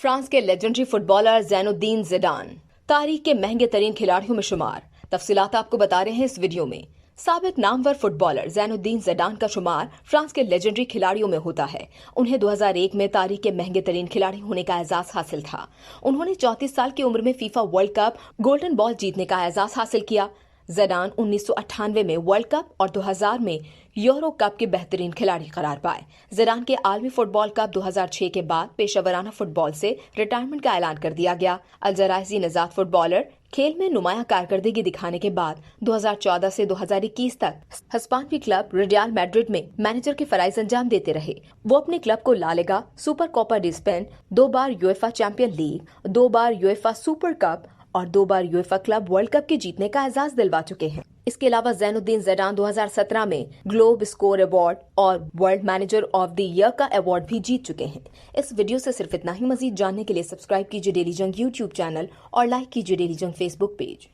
France کے legendary fit bowler زین الدین زیڈان تاریخ کے مہنگے ترین کھلاڑیوں میں شمار۔ تفصیلات آپ کو بتا رہے ہیں اس ویڈیو میں۔ سابق نامور فٹ بالر زین الدین زیڈان کا شمار فرانس کے لیجنڈری کھلاڑیوں میں ہوتا ہے۔ انہیں 2001 میں تاریخ کے مہنگے ترین کھلاڑی ہونے کا اعزاز حاصل تھا۔ انہوں نے 34 سال کی عمر میں فیفا ورلڈ کپ گولڈن بال جیتنے کا اعزاز حاصل کیا۔ زیڈان 1998 میں ورلڈ کپ اور 2000 میں یورو کپ کے بہترین کھلاڑی قرار پائے۔ زیڈان کے عالمی فٹ بال کپ 2006 کے بعد پیشہ ورانہ فٹ بال سے ریٹائرمنٹ کا اعلان کر دیا گیا۔ الجزائری نژاد فٹ بالر کھیل میں نمایاں کارکردگی دکھانے کے بعد 2014 سے 2021 تک ہسپانوی کلب ریال میڈرڈ میں مینیجر کے فرائض انجام دیتے رہے۔ وہ اپنے کلب کو لا لیگا، سپر کوپا ڈی اسپین، 2 بار یویفا چیمپئن لیگ، 2 بار یویفا سپر کپ اور 2 بار یویفا کلب ورلڈ کپ کے جیتنے کا اعزاز دلوا چکے ہیں۔ اس کے علاوہ زین الدین زیڈان 2017 میں گلوب اسکور ایوارڈ اور world manager of the year کا ایوارڈ بھی جیت چکے ہیں۔ اس ویڈیو سے صرف اتنا ہی۔ مزید جاننے کے لیے سبسکرائب کیجیے ڈیلی جنگ یوٹیوب چینل اور لائک کیجیے ڈیلی جنگ فیس بک پیج۔